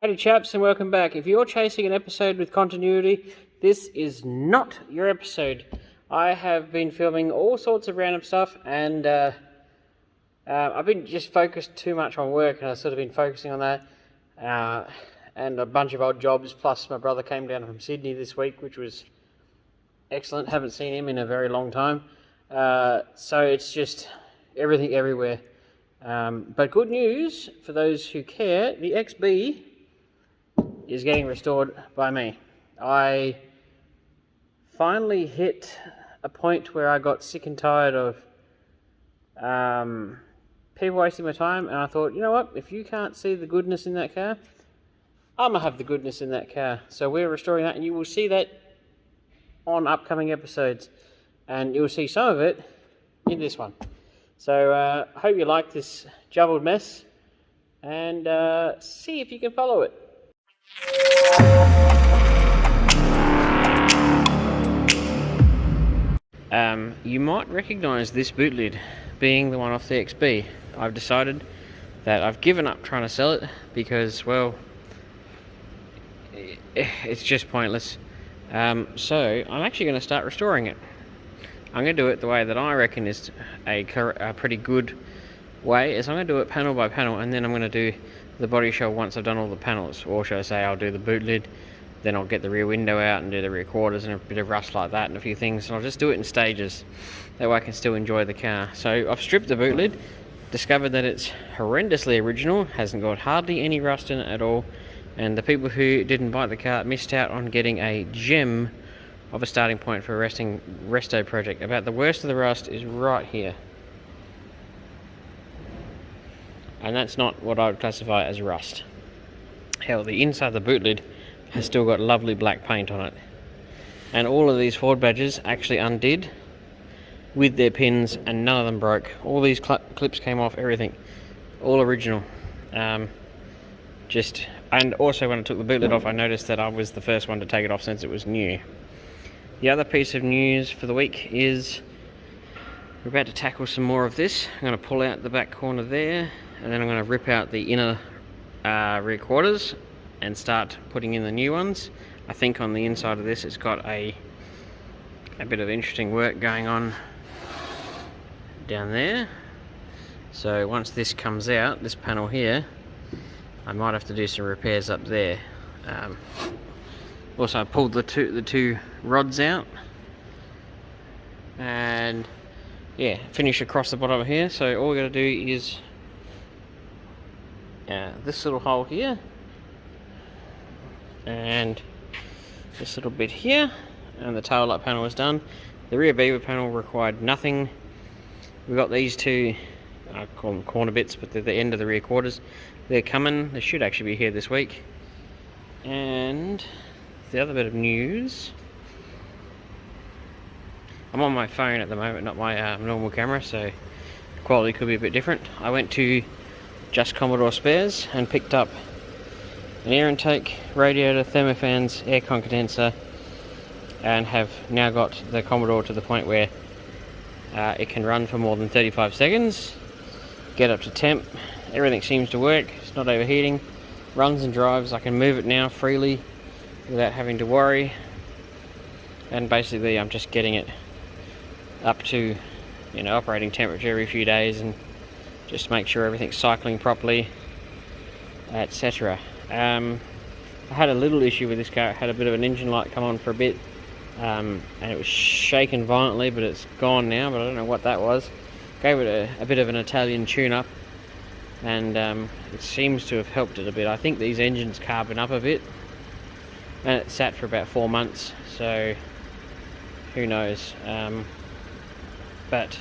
Howdy chaps and welcome back. If you're chasing an episode with continuity, this is not your episode. I have been filming all sorts of random stuff and I've been just focused too much on work, and I've sort of been focusing on that and a bunch of odd jobs, plus my brother came down from Sydney this week, which was excellent. Haven't seen him in a very long time. So it's just everything everywhere. But good news for those who care, the XB is getting restored by me. I finally hit a point where I got sick and tired of people wasting my time, and I thought, you know what, if you can't see the goodness in that car, I'm going to have the goodness in that car. So we're restoring that, and you will see that on upcoming episodes, and you'll see some of it in this one. So I hope you like this jumbled mess, and see if you can follow it. You might recognise this boot lid being the one off the XB. I've decided that I've given up trying to sell it because, well, it's just pointless. So I'm actually going to start restoring it. I'm going to do it the way that I reckon is a pretty good way. Is I'm going to do it panel by panel, and then I'm going to do the body shell once I've done all the panels. Or should I say, I'll do the boot lid, then I'll get the rear window out and do the rear quarters and a bit of rust like that and a few things, and I'll just do it in stages. That way I can still enjoy the car. So I've stripped the boot lid, discovered that it's horrendously original, hasn't got hardly any rust in it at all, and the people who didn't buy the car missed out on getting a gem of a starting point for a resto project. About the worst of the rust is right here. And that's not what I would classify as rust. Hell, the inside of the boot lid has still got lovely black paint on it. And all of these Ford badges actually undid with their pins, and none of them broke. All these clips came off, everything. All original. And also when I took the boot lid off, I noticed that I was the first one to take it off since it was new. The other piece of news for the week is we're about to tackle some more of this. I'm going to pull out the back corner there, and then I'm going to rip out the inner rear quarters and start putting in the new ones. I think on the inside of this it's got a bit of interesting work going on down there. So once this comes out, this panel here, I might have to do some repairs up there. Also I pulled the two rods out, and yeah, finish across the bottom here. So all we're going to do is this little hole here and this little bit here, and the tail light panel is done. The rear beaver panel required nothing. We've got these two, I call them corner bits, but they're the end of the rear quarters. They're coming. They should actually be here this week. And the other bit of news, I'm on my phone at the moment, not my normal camera, so the quality could be a bit different. I went to Just Commodore Spares and picked up an air intake, radiator, thermofans, aircon condenser, and have now got the Commodore to the point where it can run for more than 35 seconds, get up to temp. Everything seems to work, it's not overheating, runs and drives. I can move it now freely without having to worry, and basically I'm just getting it up to, operating temperature every few days and just make sure everything's cycling properly, etc. I had a little issue with this car. It had a bit of an engine light come on for a bit, and it was shaking violently, but it's gone now, but I don't know what that was. Gave it a bit of an Italian tune-up, and it seems to have helped it a bit. I think these engines carbon up a bit, and it sat for about 4 months, so who knows. But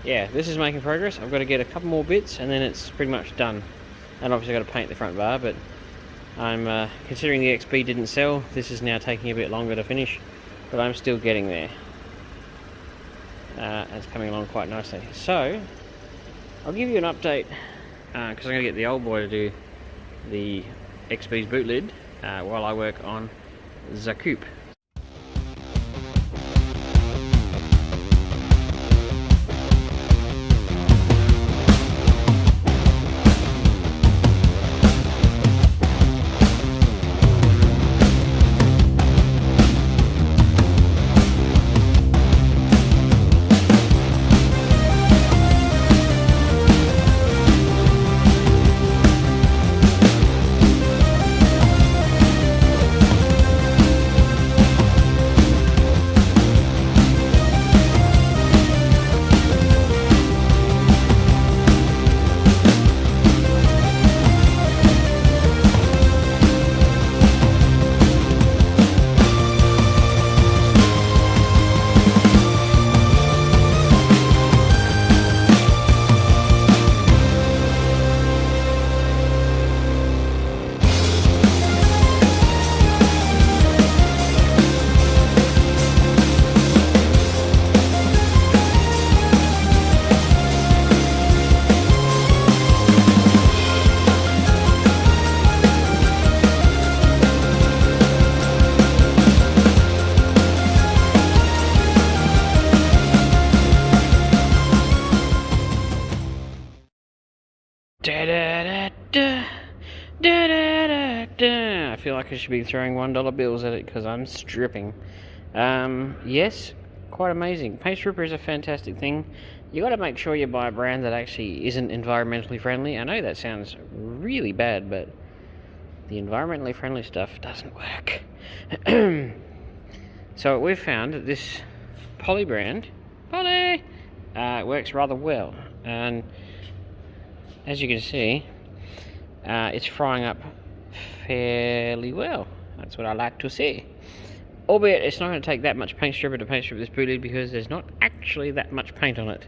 yeah, this is making progress. I've got to get a couple more bits and then it's pretty much done. And obviously I've got to paint the front bar, but I'm considering the XB didn't sell, this is now taking a bit longer to finish, but I'm still getting there. It's coming along quite nicely. So I'll give you an update, because I'm going to get the old boy to do the XB's boot lid while I work on the coupe. I feel like I should be throwing $1 bills at it because I'm stripping. Yes, quite amazing. Paint stripper is a fantastic thing. You got to make sure you buy a brand that actually isn't environmentally friendly. I know that sounds really bad, but the environmentally friendly stuff doesn't work. So we've found that this Poly brand, works rather well, and as you can see, it's frying up fairly well. That's what I like to see. Albeit it's not going to take that much paint stripper to paint strip this booty because there's not actually that much paint on it.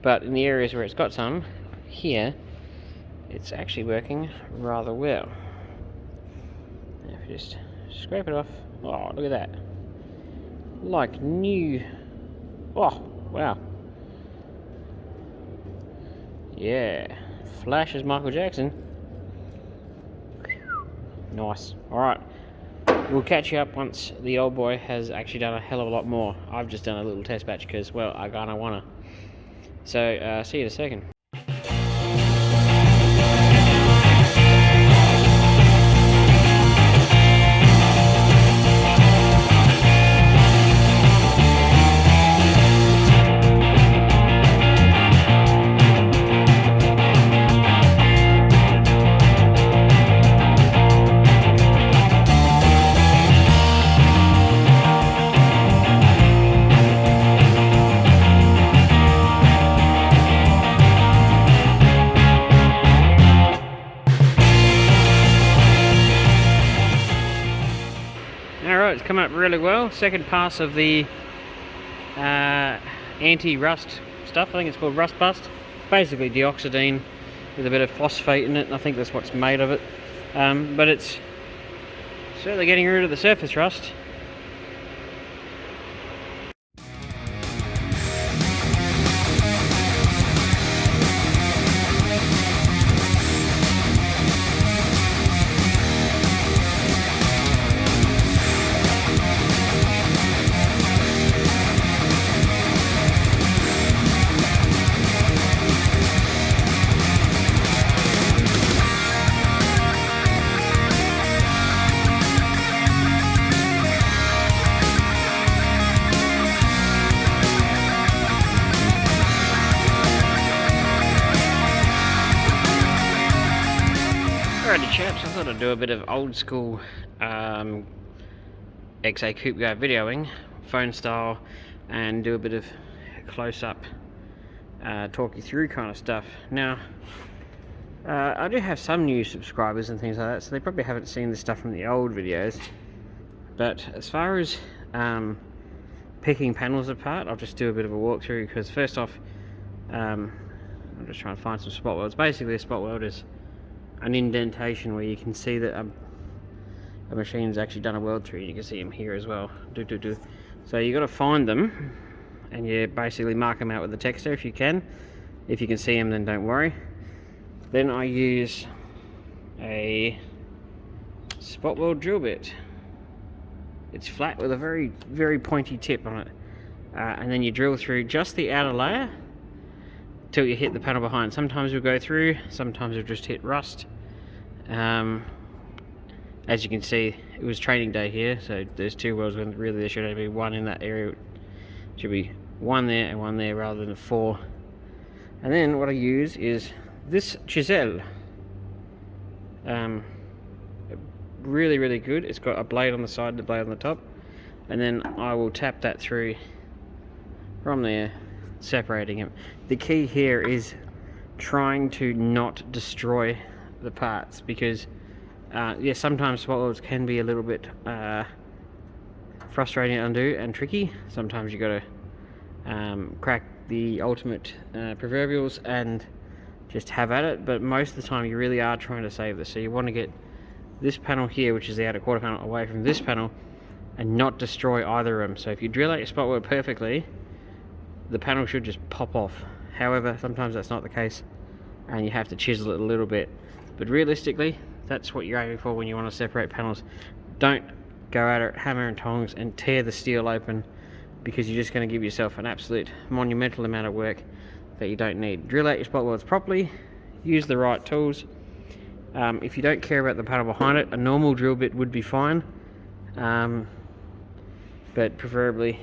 But in the areas where it's got some, here, it's actually working rather well. Now if you just scrape it off, oh look at that. Like new. Oh, wow. Yeah, flash as Michael Jackson. Nice. Alright, we'll catch you up once the old boy has actually done a hell of a lot more. I've just done a little test batch because, well, I kinda wanna. So, see you in a second. Alright, it's come up really well. Second pass of the anti-rust stuff. I think it's called Rust Bust. Basically dioxidine with a bit of phosphate in it, and I think that's what's made of it. But it's certainly getting rid of the surface rust. Alrighty chaps, I thought I'd do a bit of old school XA Coupe Guard videoing, phone style, and do a bit of close-up, talk you through kind of stuff. Now, I do have some new subscribers and things like that, so they probably haven't seen this stuff from the old videos. But as far as picking panels apart, I'll just do a bit of a walkthrough, because first off, I'm just trying to find some spot welds. Basically, a spot weld is an indentation where you can see that a machine's actually done a weld through. You can see them here as well. So you got to find them, and you basically mark them out with the texter if you can. If you can see them, then don't worry. Then I use a spot weld drill bit. It's flat with a very, very pointy tip on it, and then you drill through just the outer layer till you hit the panel behind. Sometimes you'll go through, sometimes you'll just hit rust. As you can see, it was training day here, so there's two welds when really there should only be one in that area. It should be one there and one there rather than four. And then what I use is this chisel. Really, really good. It's got a blade on the side and a blade on the top, and then I will tap that through from there, separating it. The key here is trying to not destroy the parts, because yeah, sometimes spot welds can be a little bit frustrating to undo and tricky. Sometimes you got to crack the ultimate proverbials and just have at it, but most of the time you really are trying to save this. So you want to get this panel here, which is the outer quarter panel, away from this panel and not destroy either of them. So if you drill out your spot weld perfectly, the panel should just pop off. However, sometimes that's not the case and you have to chisel it a little bit. But realistically, that's what you're aiming for when you want to separate panels. Don't go at it hammer and tongs and tear the steel open, because you're just going to give yourself an absolute monumental amount of work that you don't need. Drill out your spot welds properly, use the right tools, If you don't care about the panel behind it, a normal drill bit would be fine, but preferably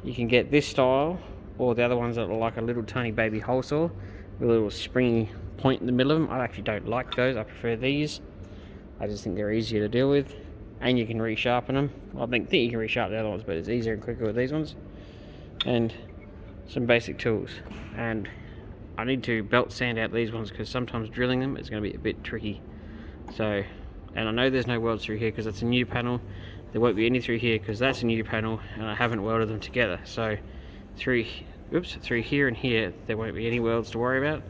you can get this style or the other ones that are like a little tiny baby hole saw with a little springy point in the middle of them. I actually don't like those, I prefer these. I just think they're easier to deal with, and you can resharpen them. Well, I think you can resharpen the other ones, but it's easier and quicker with these ones. And some basic tools, and I need to belt sand out these ones because sometimes drilling them is going to be a bit tricky. So, and I know there's no welds through here because that's a new panel. There won't be any through here because that's a new panel, and I haven't welded them together. So through here and here there won't be any welds to worry about.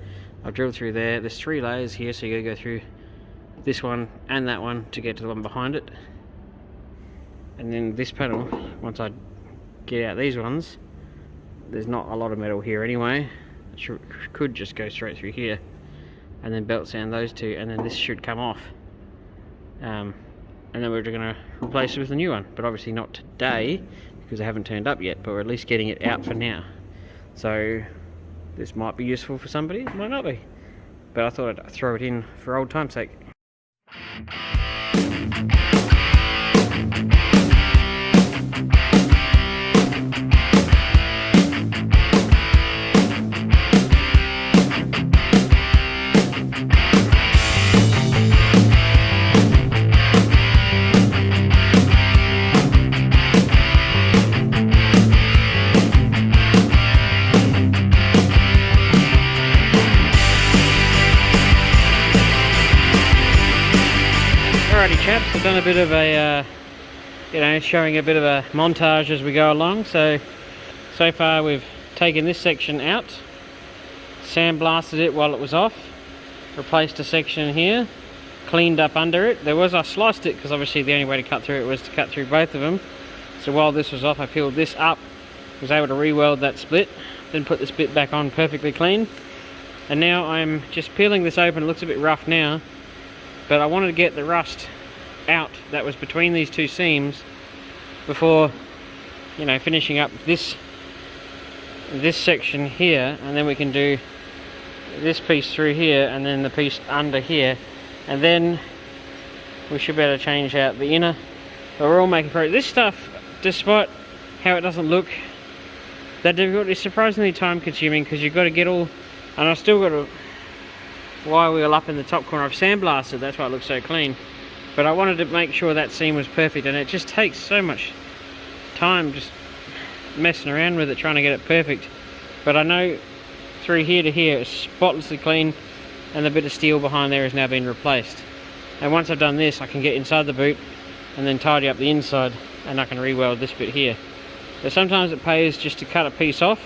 I've drilled through there. There's 3 layers here, so you gotta go through this one and that one to get to the one behind it. And then this panel, once I get out these ones, there's not a lot of metal here anyway. It could just go straight through here, and then belt sand those two, and then this should come off. And then we're going to replace it with a new one, but obviously not today because they haven't turned up yet, but we're at least getting it out for now. So this might be useful for somebody, it might not be, but I thought I'd throw it in for old time's sake. Alrighty chaps, I've done a bit of a, showing a bit of a montage as we go along. So far we've taken this section out, sandblasted it while it was off, replaced a section here, cleaned up under it. I sliced it because obviously the only way to cut through it was to cut through both of them. So while this was off, I peeled this up, was able to re-weld that split, then put this bit back on perfectly clean. And now I'm just peeling this open. It looks a bit rough now, but I wanted to get the rust out that was between these two seams before, finishing up this section here, and then we can do this piece through here and then the piece under here, and then we should be able to change out the inner. But we're all making progress. This stuff, despite how it doesn't look that difficult, is surprisingly time consuming because you've got to get all, and I've still got to wire wheel up in the top corner. I've sandblasted, that's why it looks so clean, but I wanted to make sure that seam was perfect, and it just takes so much time just messing around with it trying to get it perfect. But I know through here to here it's spotlessly clean, and the bit of steel behind there has now been replaced. And once I've done this, I can get inside the boot and then tidy up the inside, and I can re-weld this bit here. But sometimes it pays just to cut a piece off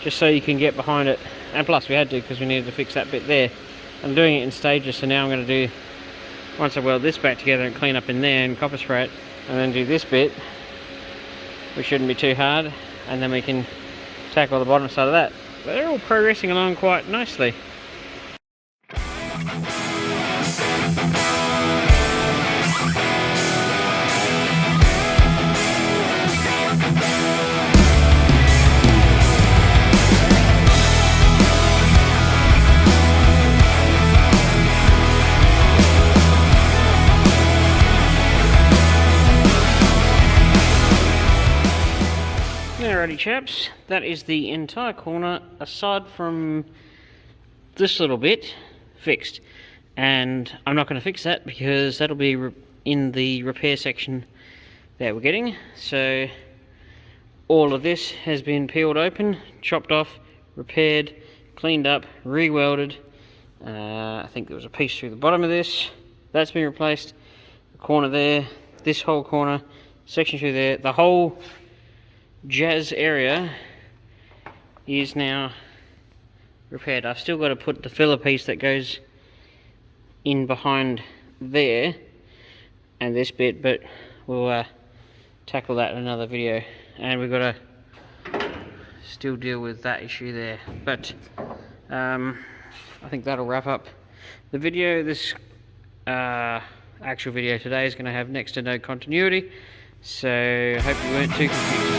just so you can get behind it, and plus we had to because we needed to fix that bit there. I'm doing it in stages, so now I'm going to do, once I weld this back together and clean up in there and copper spray it, and then do this bit, which shouldn't be too hard, and then we can tackle the bottom side of that. But they're all progressing along quite nicely. Alrighty chaps, that is the entire corner aside from this little bit fixed, and I'm not going to fix that because that'll be in the repair section that we're getting. So all of this has been peeled open, chopped off, repaired, cleaned up, re-welded. I think there was a piece through the bottom of this, that's been replaced, the corner there, this whole corner, section through there, the whole jazz area is now repaired. I've still got to put the filler piece that goes in behind there and this bit, but we'll tackle that in another video. And we've got to still deal with that issue there, but I think that'll wrap up the video. This actual video today is going to have next to no continuity, so I hope you weren't too confused.